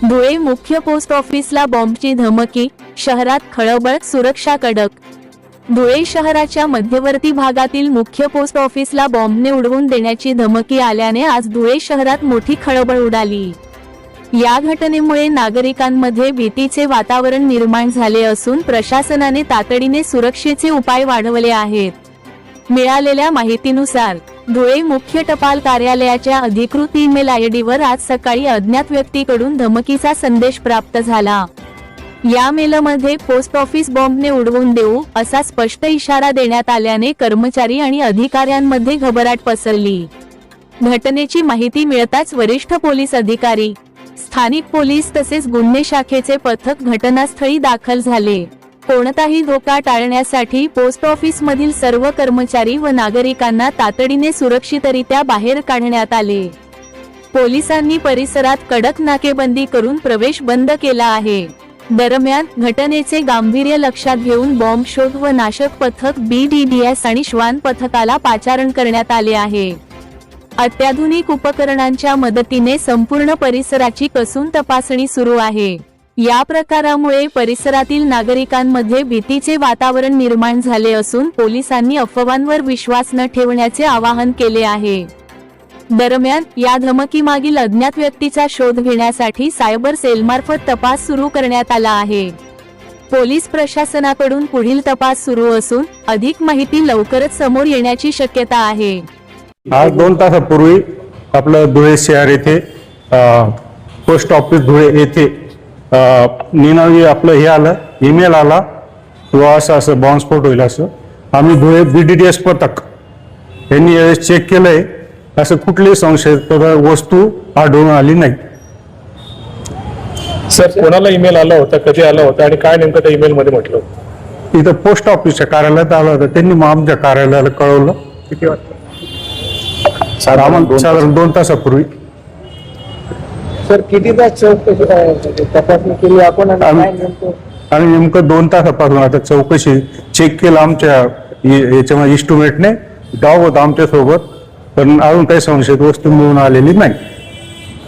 धुळे मुख्य पोस्ट ऑफिसला बॉम्बची धमकी, शहरात खळबळ, सुरक्षा कडक। धुळे शहराच्या मध्यवर्ती भागातील मुख्य पोस्ट ऑफिसला बॉम्बने उडवून देण्याची धमकी आल्याने आज धुळे शहरात मोठी खळबळ उडाली। या घटनेमुळे नागरिकांमध्ये भीतीचे वातावरण निर्माण झाले असून प्रशासनाने तातडीने सुरक्षेचे उपाय वाढवले आहेत। मिळालेल्या माहितीनुसार धुळे मुख्य टपाल कार्यालयाच्या अधिकृत ईमेल आयडीवर आज सकाळी अज्ञात व्यक्तीकडून धमकीचा संदेश प्राप्त झाला। या मेलमध्ये पोस्ट ऑफिस बॉम्बने उडवून देऊ असा स्पष्ट इशारा देण्यात आल्याने कर्मचारी आणि अधिकाऱ्यांमध्ये घबराट पसरली। घटनेची माहिती मिळताच वरिष्ठ पोलीस अधिकारी, स्थानिक पोलीस तसेच गुन्हे शाखेचे पथक घटनास्थळी दाखल झाले। कोणताही धोका टाळण्यासाठी पोस्ट ऑफिस मधील सर्व कर्मचारी व नागरिकांना तातडीने सुरक्षितरित्या बाहेर काढण्यात आले। पोलिसांनी परिसरात कडक नाकेबंदी करून प्रवेश बंद केला आहे। दरम्यान घटनेचे गांभीर्य लक्षात घेऊन बॉम्ब शोध व नाशक पथक BDDS आणि श्वान पथकाला पाचारण करण्यात आले आहे। अत्याधुनिक उपकरणांच्या मदतीने संपूर्ण परिसराची कसून तपासणी सुरू आहे। या प्रकारामुळे परिसरातील नागरिकांमध्ये भीतीचे वातावरण निर्माण झाले असून पोलिसांनी अफवांवर विश्वास न ठेवण्याचे आवाहन केले आहे। दरम्यान या धमकीमागील अज्ञात व्यक्तीचा शोध घेण्यासाठी सायबर सेलमार्फत तपास सुरू करण्यात आला आहे। पोलीस प्रशासनाकडून पुढील तपास सुरू असून अधिक माहिती लवकरच समोर येण्याची शक्यता आहे। आज 2 तासापूर्वी आपलं धुळे शहर येथे पोस्ट ऑफिस धुळे येथे निनावी आपलं हे आलं, ईमेल आला किंवा असं बॉम्बस्फोट होईल असं। आम्ही धुळे BDDS पथक यांनी यावेळेस चेक केलंय, असं कुठलीही संशयास्पद वस्तू आढळून आली नाही। सर, कोणाला ईमेल आला होता, कधी आला होता आणि काय नेमकं त्या ईमेल मध्ये म्हटलं होतं? इथं पोस्ट ऑफिसच्या कार्यालयात आलं होतं, त्यांनी मग आमच्या कार्यालयाला कळवलं। किती वाजता? साधारण 2 तासापूर्वी। सर, कितीदा चौकशी तपासणी केली आपण आणि काय नेमकं? आणि नेमकं 2 तासापासून आता चौकशी चेक केलं आमच्या याच्यामध्ये इस्टिमेटने डॉग होता आमच्या सोबत, पण अजून काही संशयित वस्तू मिळून आलेली नाही।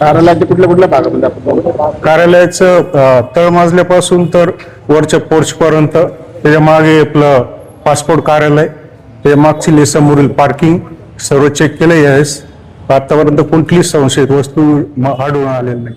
कार्यालयाच्या कुठल्या भागामध्ये आपण? कार्यालयाचं तळमजल्यापासून तर वरच्या पोर्च पर्यंत, त्याच्या मागे आपलं पासपोर्ट कार्यालय, त्याच्या मागची समोरील पार्किंग सर्व चेक केलं यावेळेस। आतापर्यंत कोणतीही संशयित वस्तू आढळून आलेली नाही।